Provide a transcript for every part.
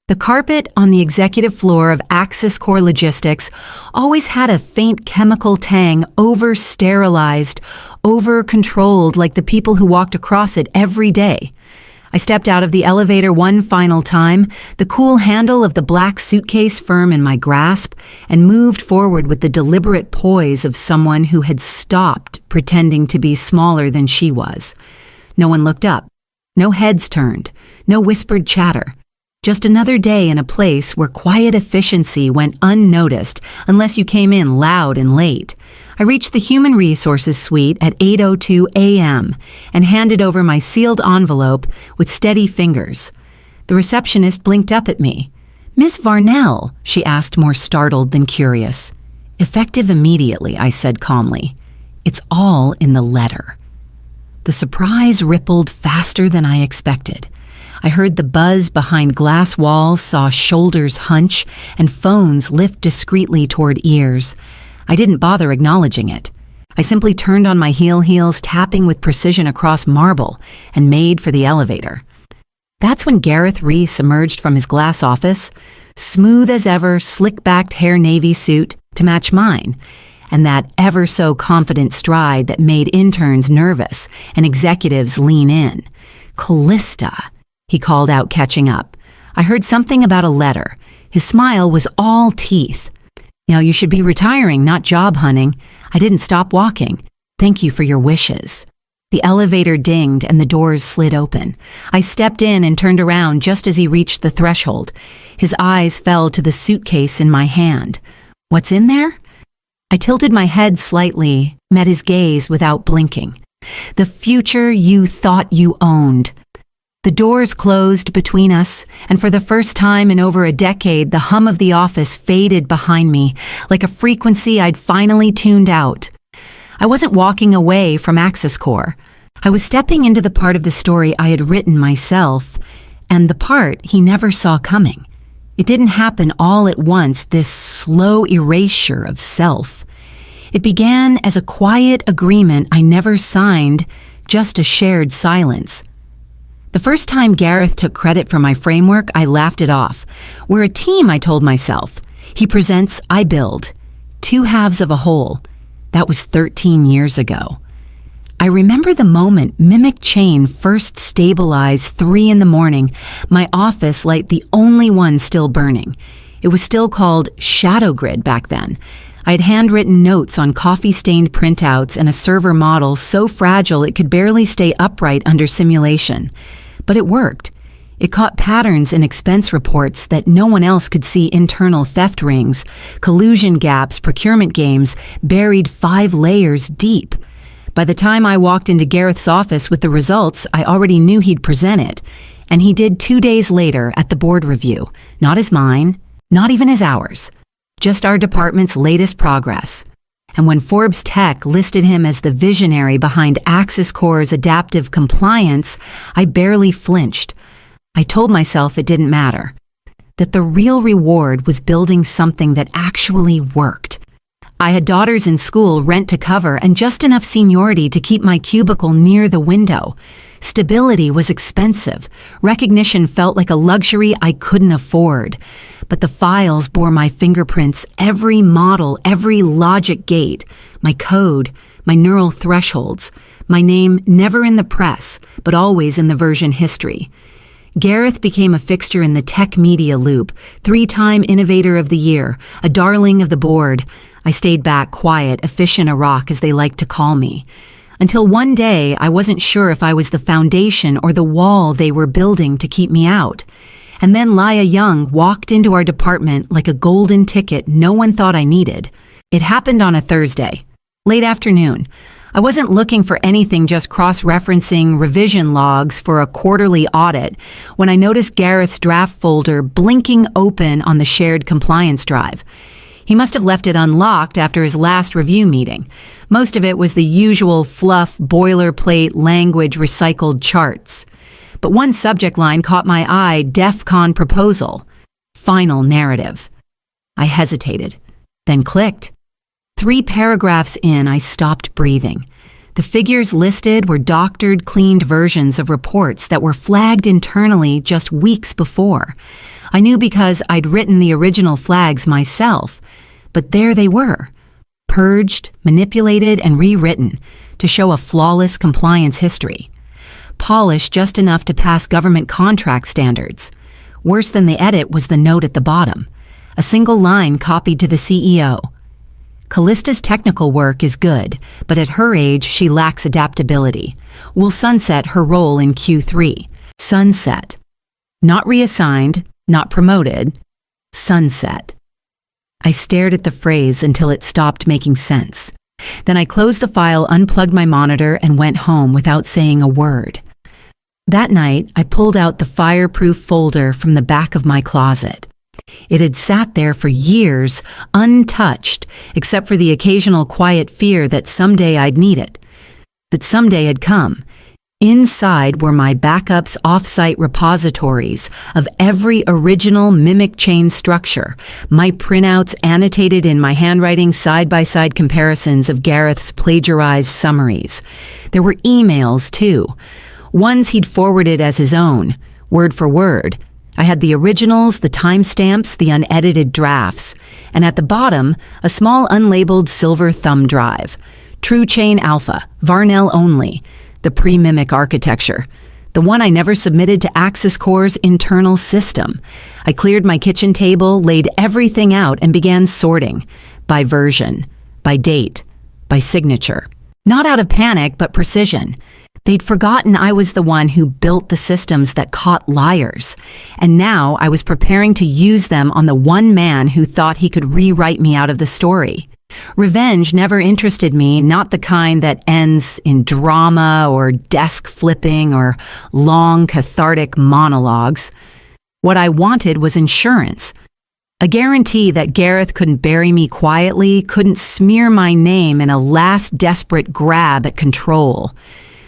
The carpet on the executive floor of Axis Core Logistics always had a faint chemical tang, over-sterilized, over-controlled like the people who walked across it every day. I stepped out of the elevator one final time, the cool handle of the black suitcase firm in my grasp, and moved forward with the deliberate poise of someone who had stopped pretending to be smaller than she was. No one looked up. No heads turned. No whispered chatter. Just another day in a place where quiet efficiency went unnoticed unless you came in loud and late. I reached the Human Resources suite at 8:02 a.m. and handed over my sealed envelope with steady fingers. The receptionist blinked up at me. "Miss Varnell," she asked, more startled than curious. "Effective immediately," I said calmly. "It's all in the letter." The surprise rippled faster than I expected. I heard the buzz behind glass walls, saw shoulders hunch, and phones lift discreetly toward ears. I didn't bother acknowledging it. I simply turned on my heels, tapping with precision across marble, and made for the elevator. That's when Gareth Reese emerged from his glass office, smooth as ever, slick-backed hair navy suit to match mine, and that ever-so-confident stride that made interns nervous and executives lean in. "Callista," he called out, catching up. I heard something about a letter. His smile was all teeth. "You should be retiring, not job hunting." I didn't stop walking. "Thank you for your wishes." The elevator dinged and the doors slid open. I stepped in and turned around just as he reached the threshold. His eyes fell to the suitcase in my hand. "What's in there?" I tilted my head slightly, met his gaze without blinking. "The future you thought you owned." The doors closed between us, and for the first time in over a decade, the hum of the office faded behind me, like a frequency I'd finally tuned out. I wasn't walking away from Axis Core. I was stepping into the part of the story I had written myself, and the part he never saw coming. It didn't happen all at once, this slow erasure of self. It began as a quiet agreement I never signed, just a shared silence. The first time Gareth took credit for my framework, I laughed it off. "We're a team," I told myself. "He presents, I build. Two halves of a whole." That was 13 years ago. I remember the moment Mimic Chain first stabilized 3 a.m, my office light the only one still burning. It was still called Shadow Grid back then. I had handwritten notes on coffee-stained printouts and a server model so fragile it could barely stay upright under simulation. But it worked. It caught patterns in expense reports that no one else could see: internal theft rings, collusion gaps, procurement games, buried 5 layers deep. By the time I walked into Gareth's office with the results, I already knew he'd present it. And he did 2 days later at the board review. Not as mine, not even as ours. Just our department's latest progress. And when Forbes Tech listed him as the visionary behind Axis Core's adaptive compliance, I barely flinched. I told myself it didn't matter, that the real reward was building something that actually worked. I had daughters in school, rent to cover, and just enough seniority to keep my cubicle near the window. Stability was expensive. Recognition felt like a luxury I couldn't afford. But the files bore my fingerprints, every model, every logic gate, my code, my neural thresholds, my name never in the press, but always in the version history. Gareth became a fixture in the tech media loop, 3-time Innovator of the Year, a darling of the board. I stayed back, quiet, a fish in a rock, as they liked to call me. Until one day, I wasn't sure if I was the foundation or the wall they were building to keep me out. And then Laia Young walked into our department like a golden ticket no one thought I needed. It happened on a Thursday, late afternoon. I wasn't looking for anything, just cross-referencing revision logs for a quarterly audit, when I noticed Gareth's draft folder blinking open on the shared compliance drive. He must have left it unlocked after his last review meeting. Most of it was the usual fluff, boilerplate language, recycled charts. But one subject line caught my eye: DEF CON proposal. Final narrative. I hesitated, then clicked. 3 paragraphs in, I stopped breathing. The figures listed were doctored, cleaned versions of reports that were flagged internally just weeks before. I knew because I'd written the original flags myself, but there they were, purged, manipulated, and rewritten to show a flawless compliance history. Polished just enough to pass government contract standards. Worse than the edit was the note at the bottom, a single line copied to the CEO. Callista's technical work is good, but at her age she lacks adaptability. Will sunset her role in Q3. Sunset. Not reassigned, not promoted. Sunset. I stared at the phrase until it stopped making sense. Then I closed the file, unplugged my monitor, and went home without saying a word. That night, I pulled out the fireproof folder from the back of my closet. It had sat there for years, untouched, except for the occasional quiet fear that someday I'd need it, that someday had come. Inside were my backups off-site repositories of every original mimic chain structure, my printouts annotated in my handwriting, side-by-side comparisons of Gareth's plagiarized summaries. There were emails, too, ones he'd forwarded as his own, word for word. I had the originals, the timestamps, the unedited drafts, and at the bottom, a small unlabeled silver thumb drive. True Chain Alpha, Varnell only, the pre-mimic architecture, the one I never submitted to Axis Core's internal system. I cleared my kitchen table, laid everything out, and began sorting, by version, by date, by signature. Not out of panic, but precision. They'd forgotten I was the one who built the systems that caught liars, and now I was preparing to use them on the one man who thought he could rewrite me out of the story. Revenge never interested me, not the kind that ends in drama or desk flipping or long cathartic monologues. What I wanted was insurance. A guarantee that Gareth couldn't bury me quietly, couldn't smear my name in a last desperate grab at control.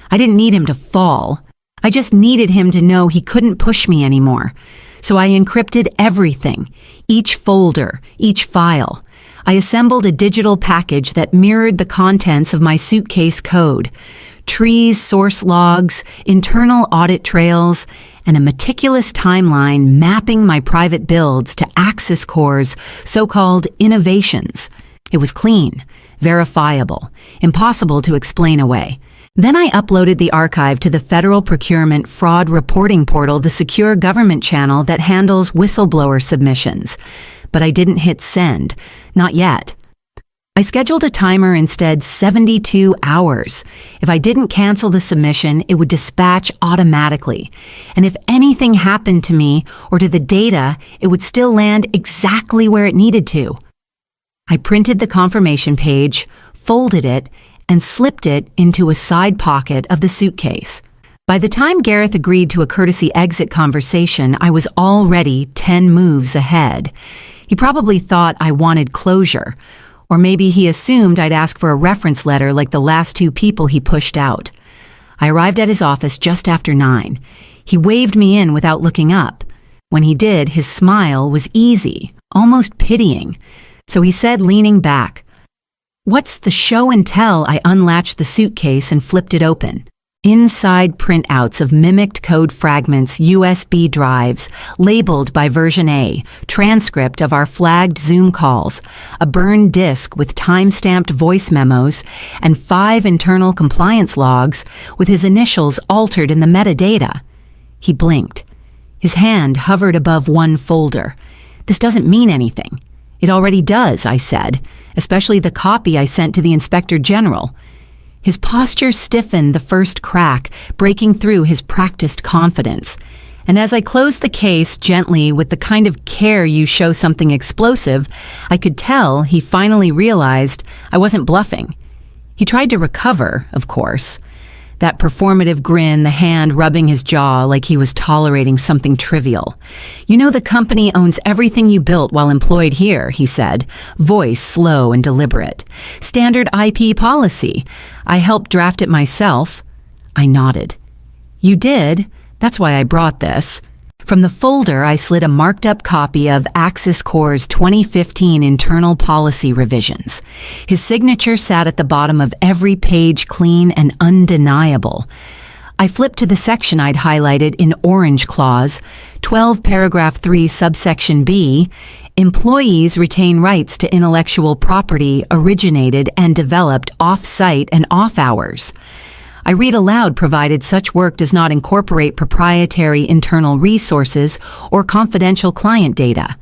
I didn't need him to fall. I just needed him to know he couldn't push me anymore. So I encrypted everything, each folder, each file. I assembled a digital package that mirrored the contents of my suitcase code. Trees, source logs, internal audit trails, and a meticulous timeline mapping my private builds to Axis Core's so-called innovations. It was clean, verifiable, impossible to explain away. Then I uploaded the archive to the Federal Procurement Fraud Reporting Portal, the secure government channel that handles whistleblower submissions. But I didn't hit send. Not yet. I scheduled a timer instead, 72 hours. If I didn't cancel the submission, it would dispatch automatically. And if anything happened to me or to the data, it would still land exactly where it needed to. I printed the confirmation page, folded it, and slipped it into a side pocket of the suitcase. By the time Gareth agreed to a courtesy exit conversation, I was already 10 moves ahead. He probably thought I wanted closure, or maybe he assumed I'd ask for a reference letter like the last two people he pushed out. I arrived at his office just after 9. He waved me in without looking up. When he did, his smile was easy, almost pitying. So he said, leaning back, "What's the show and tell?" I unlatched the suitcase and flipped it open. Inside printouts of mimicked code fragments, USB drives, labeled by version A, transcript of our flagged Zoom calls, a burned disk with time-stamped voice memos, and 5 internal compliance logs with his initials altered in the metadata. He blinked. His hand hovered above one folder. "This doesn't mean anything." "It already does," I said, "especially the copy I sent to the Inspector General." His posture stiffened the first crack, breaking through his practiced confidence. And as I closed the case gently with the kind of care you show something explosive, I could tell he finally realized I wasn't bluffing. He tried to recover, of course. That performative grin, the hand rubbing his jaw like he was tolerating something trivial. "You know the company owns everything you built while employed here," he said, voice slow and deliberate. "Standard IP policy. I helped draft it myself." I nodded. "You did? That's why I brought this." From the folder, I slid a marked-up copy of Axis Core's 2015 internal policy revisions. His signature sat at the bottom of every page, clean and undeniable. I flipped to the section I'd highlighted in orange clause, 12 paragraph 3 subsection B, employees retain rights to intellectual property originated and developed off-site and off-hours. I read aloud provided such work does not incorporate proprietary internal resources or confidential client data.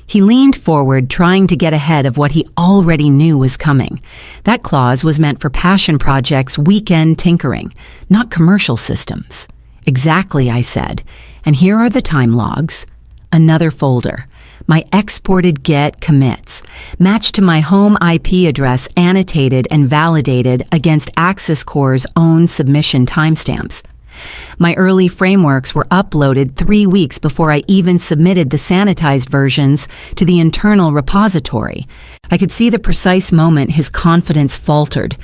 He leaned forward, trying to get ahead of what he already knew was coming. That clause was meant for passion projects' weekend tinkering, not commercial systems. Exactly, I said. And here are the time logs. Another folder. My exported GET commits, matched to my home IP address, annotated and validated against Access Core's own submission timestamps. My early frameworks were uploaded 3 weeks before I even submitted the sanitized versions to the internal repository. I could see the precise moment his confidence faltered.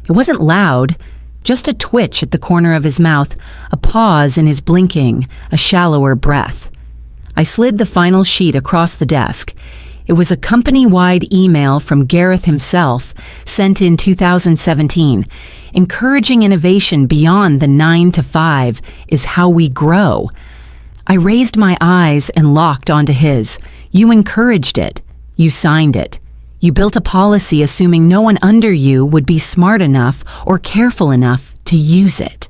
It wasn't loud, just a twitch at the corner of his mouth, a pause in his blinking, a shallower breath. I slid the final sheet across the desk. It was a company-wide email from Gareth himself, sent in 2017. Encouraging innovation beyond the 9 to 5 is how we grow. I raised my eyes and locked onto his. You encouraged it. You signed it. You built a policy assuming no one under you would be smart enough or careful enough to use it.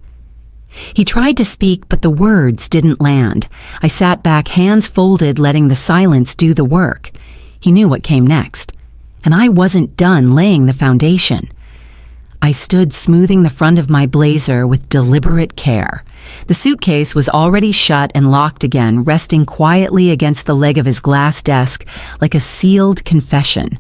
He tried to speak, but the words didn't land. I sat back, hands folded, letting the silence do the work. He knew what came next, and I wasn't done laying the foundation. I stood smoothing the front of my blazer with deliberate care. The suitcase was already shut and locked again, resting quietly against the leg of his glass desk like a sealed confession.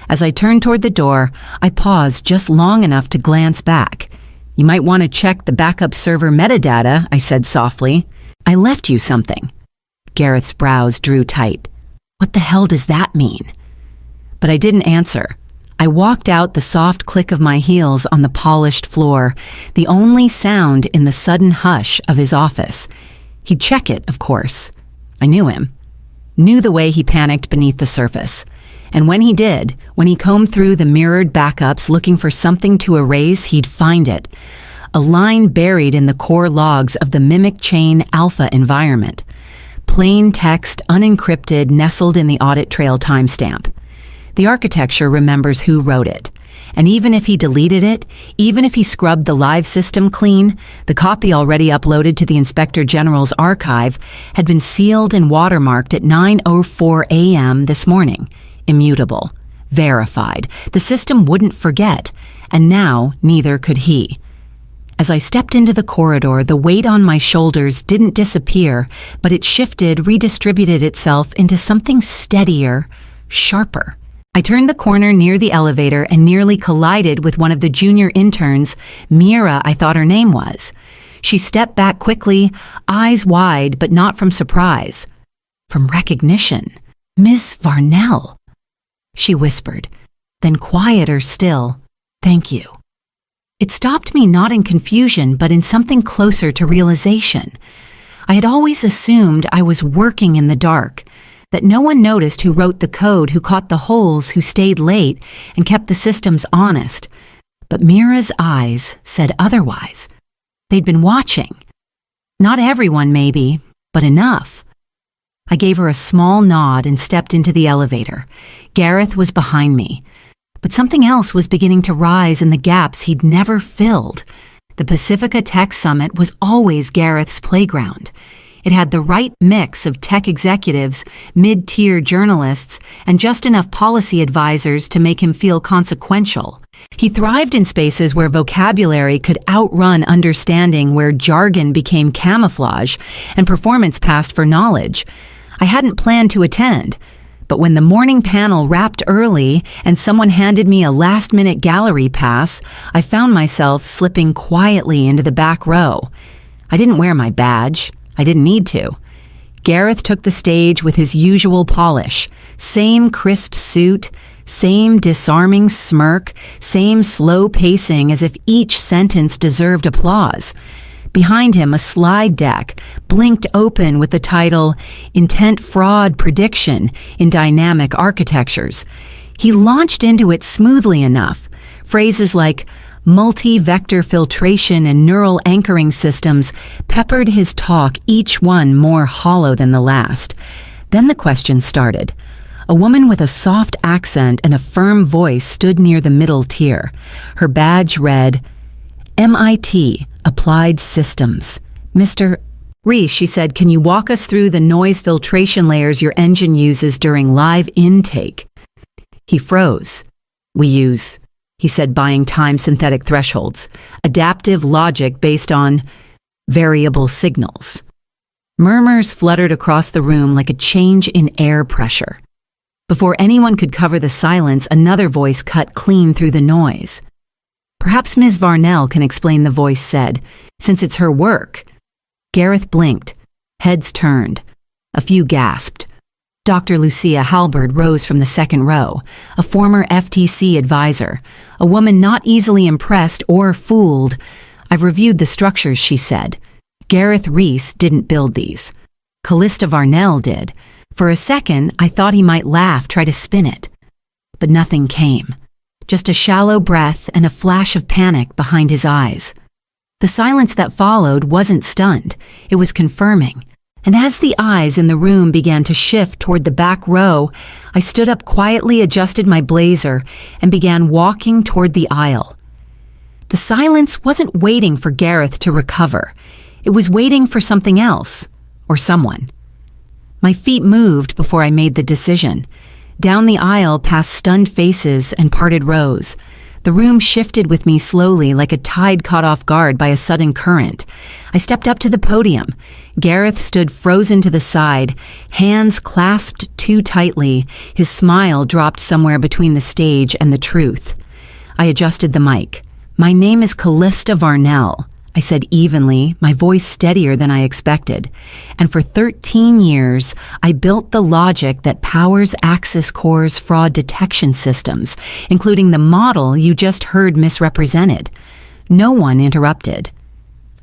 As I turned toward the door, I paused just long enough to glance back. You might want to check the backup server metadata, I said softly. I left you something. Gareth's brows drew tight. What the hell does that mean? But I didn't answer. I walked out, the soft click of my heels on the polished floor, the only sound in the sudden hush of his office. He'd check it, of course. I knew him. Knew the way he panicked beneath the surface. And when he did, when he combed through the mirrored backups looking for something to erase, he'd find it. A line buried in the core logs of the Mimic Chain Alpha environment. Plain text, unencrypted, nestled in the audit trail timestamp. The architecture remembers who wrote it. And even if he deleted it, even if he scrubbed the live system clean, the copy already uploaded to the Inspector General's archive had been sealed and watermarked at 9:04 a.m. this morning. Immutable. Verified. The system wouldn't forget, and now neither could he. As I stepped into the corridor, the weight on my shoulders didn't disappear, but it shifted, redistributed itself into something steadier, sharper. I turned the corner near the elevator and nearly collided with one of the junior interns, Mira, I thought her name was. She stepped back quickly, eyes wide, but not from surprise. From recognition. Miss Varnell. She whispered, then quieter still, thank you. It stopped me not in confusion, but in something closer to realization. I had always assumed I was working in the dark, that no one noticed who wrote the code, who caught the holes, who stayed late, and kept the systems honest. But Mira's eyes said otherwise. They'd been watching. Not everyone, maybe, but enough. I gave her a small nod and stepped into the elevator. Gareth was behind me. But something else was beginning to rise in the gaps he'd never filled. The Pacifica Tech Summit was always Gareth's playground. It had the right mix of tech executives, mid-tier journalists, and just enough policy advisors to make him feel consequential. He thrived in spaces where vocabulary could outrun understanding, where jargon became camouflage, and performance passed for knowledge. I hadn't planned to attend, but when the morning panel wrapped early and someone handed me a last-minute gallery pass, I found myself slipping quietly into the back row. I didn't wear my badge. I didn't need to. Gareth took the stage with his usual polish. Same crisp suit, same disarming smirk, same slow pacing as if each sentence deserved applause. Behind him, a slide deck blinked open with the title, Intent Fraud Prediction in Dynamic Architectures. He launched into it smoothly enough. Phrases like, Multi-vector filtration and neural anchoring systems peppered his talk, each one more hollow than the last. Then the questions started. A woman with a soft accent and a firm voice stood near the middle tier. Her badge read, MIT, Applied Systems. Mr. Reese, she said, can you walk us through the noise filtration layers your engine uses during live intake? He froze. We use, he said, buying time synthetic thresholds, adaptive logic based on variable signals. Murmurs fluttered across the room like a change in air pressure. Before anyone could cover the silence, another voice cut clean through the noise. Perhaps Ms. Varnell can explain, the voice said, since it's her work. Gareth blinked. Heads turned. A few gasped. Dr. Lucia Halberd rose from the second row, a former FTC advisor, a woman not easily impressed or fooled. I've reviewed the structures, she said. Gareth Reese didn't build these. Callista Varnell did. For a second, I thought he might laugh, try to spin it. But nothing came. Just a shallow breath and a flash of panic behind his eyes. The silence that followed wasn't stunned. It was confirming. And as the eyes in the room began to shift toward the back row, I stood up quietly, adjusted my blazer, and began walking toward the aisle. The silence wasn't waiting for Gareth to recover. It was waiting for something else, or someone. My feet moved before I made the decision. Down the aisle, past stunned faces and parted rows. The room shifted with me slowly, like a tide caught off guard by a sudden current. I stepped up to the podium. Gareth stood frozen to the side, hands clasped too tightly. His smile dropped somewhere between the stage and the truth. I adjusted the mic. My name is Callista Varnell, I said evenly, my voice steadier than I expected. And for 13 years, I built the logic that powers Axis Corps' fraud detection systems, including the model you just heard misrepresented. No one interrupted.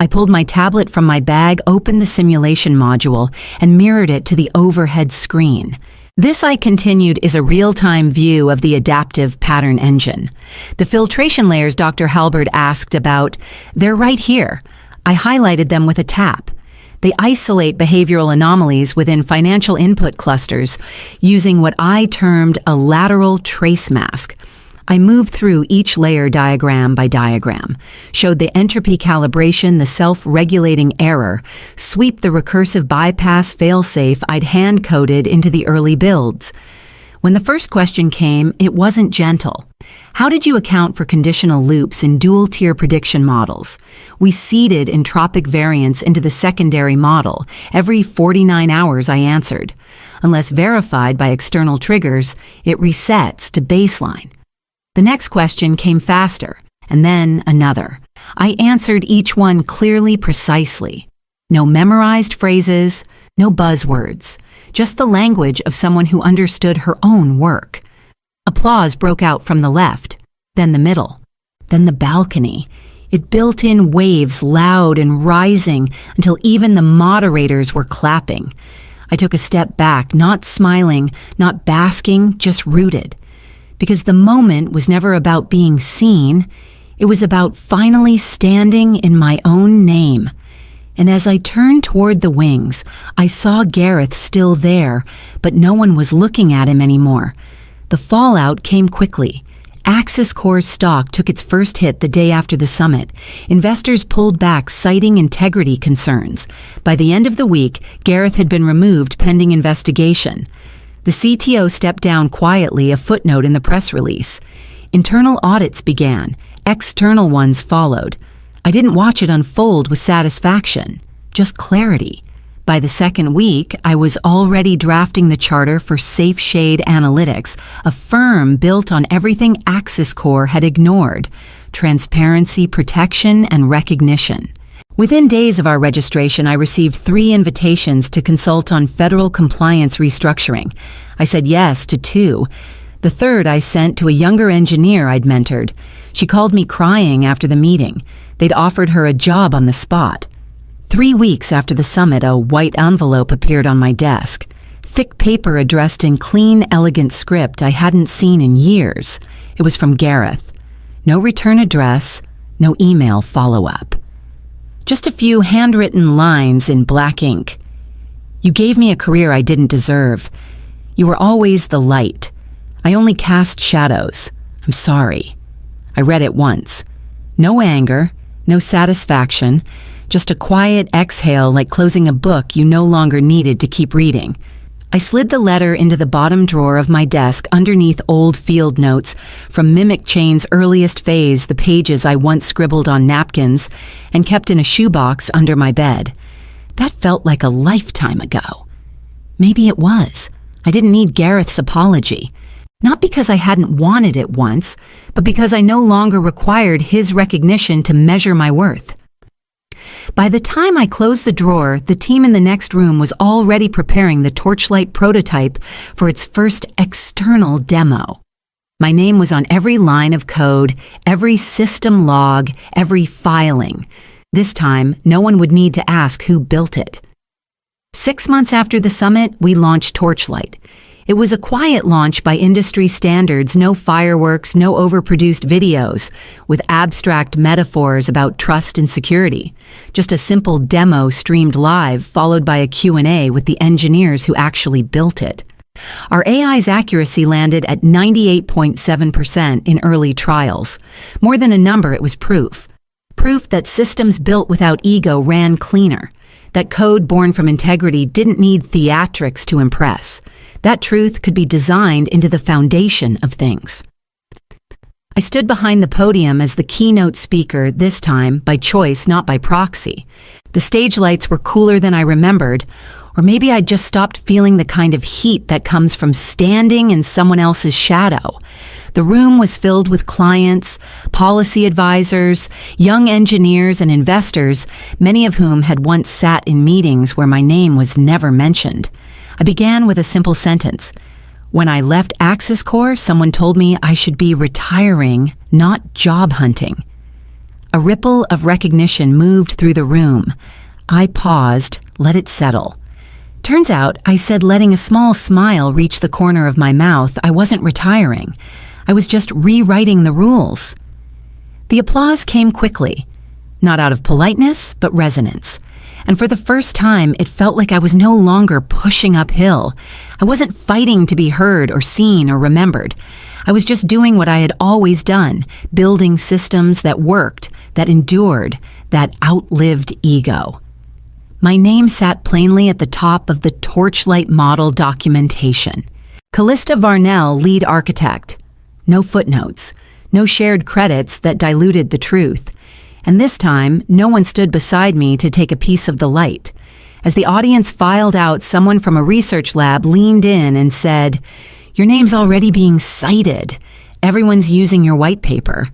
I pulled my tablet from my bag, opened the simulation module, and mirrored it to the overhead screen. This, I continued, is a real-time view of the adaptive pattern engine. The filtration layers Dr. Halberd asked about, they're right here. I highlighted them with a tap. They isolate behavioral anomalies within financial input clusters using what I termed a lateral trace mask. I moved through each layer diagram by diagram, showed the entropy calibration, the self-regulating error, sweep the recursive bypass failsafe I'd hand-coded into the early builds. When the first question came, it wasn't gentle. How did you account for conditional loops in dual-tier prediction models? We seeded entropic variance into the secondary model. Every 49 hours, I answered. Unless verified by external triggers, it resets to baseline. The next question came faster, and then another. I answered each one clearly, precisely. No memorized phrases, no buzzwords, just the language of someone who understood her own work. Applause broke out from the left, then the middle, then the balcony. It built in waves, loud and rising, until even the moderators were clapping. I took a step back, not smiling, not basking, just rooted. Because the moment was never about being seen, it was about finally standing in my own name. And as I turned toward the wings, I saw Gareth still there, but no one was looking at him anymore. The fallout came quickly. Axis Corps stock took its first hit the day after the summit. Investors pulled back, citing integrity concerns. By the end of the week, Gareth had been removed pending investigation. The CTO stepped down quietly, a footnote in the press release. Internal audits began. External ones followed. I didn't watch it unfold with satisfaction, just clarity. By the second week, I was already drafting the charter for Safe Shade Analytics, a firm built on everything Axis Corps had ignored: transparency, protection, and recognition. Within days of our registration, I received 3 invitations to consult on federal compliance restructuring. I said yes to 2. The third I sent to a younger engineer I'd mentored. She called me crying after the meeting. They'd offered her a job on the spot. 3 weeks after the summit, a white envelope appeared on my desk. Thick paper addressed in clean, elegant script I hadn't seen in years. It was from Gareth. No return address, no email follow-up. Just a few handwritten lines in black ink. You gave me a career I didn't deserve. You were always the light. I only cast shadows. I'm sorry. I read it once. No anger, no satisfaction, just a quiet exhale like closing a book you no longer needed to keep reading. I slid the letter into the bottom drawer of my desk underneath old field notes from Mimic Chain's earliest phase, the pages I once scribbled on napkins and kept in a shoebox under my bed. That felt like a lifetime ago. Maybe it was. I didn't need Gareth's apology. Not because I hadn't wanted it once, but because I no longer required his recognition to measure my worth. By the time I closed the drawer, the team in the next room was already preparing the Torchlight prototype for its first external demo. My name was on every line of code, every system log, every filing. This time, no one would need to ask who built it. 6 months after the summit, we launched Torchlight. It was a quiet launch by industry standards, no fireworks, no overproduced videos, with abstract metaphors about trust and security. Just a simple demo streamed live, followed by a Q&A with the engineers who actually built it. Our AI's accuracy landed at 98.7% in early trials. More than a number, it was proof. Proof that systems built without ego ran cleaner. That code born from integrity didn't need theatrics to impress. That truth could be designed into the foundation of things. I stood behind the podium as the keynote speaker, this time by choice, not by proxy. The stage lights were cooler than I remembered, or maybe I'd just stopped feeling the kind of heat that comes from standing in someone else's shadow. The room was filled with clients, policy advisors, young engineers, and investors, many of whom had once sat in meetings where my name was never mentioned. I began with a simple sentence. When I left Axis Corps, someone told me I should be retiring, not job hunting. A ripple of recognition moved through the room. I paused, let it settle. Turns out, I said, letting a small smile reach the corner of my mouth, I wasn't retiring. I was just rewriting the rules. The applause came quickly, not out of politeness, but resonance. And for the first time, it felt like I was no longer pushing uphill. I wasn't fighting to be heard or seen or remembered. I was just doing what I had always done, building systems that worked, that endured, that outlived ego. My name sat plainly at the top of the Torchlight model documentation. Callista Varnell, lead architect. No footnotes, no shared credits that diluted the truth. And this time, no one stood beside me to take a piece of the light. As the audience filed out, someone from a research lab leaned in and said, "Your name's already being cited. Everyone's using your white paper."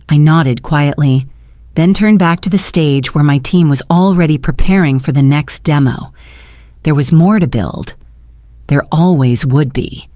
I nodded quietly, then turned back to the stage where my team was already preparing for the next demo. There was more to build. There always would be.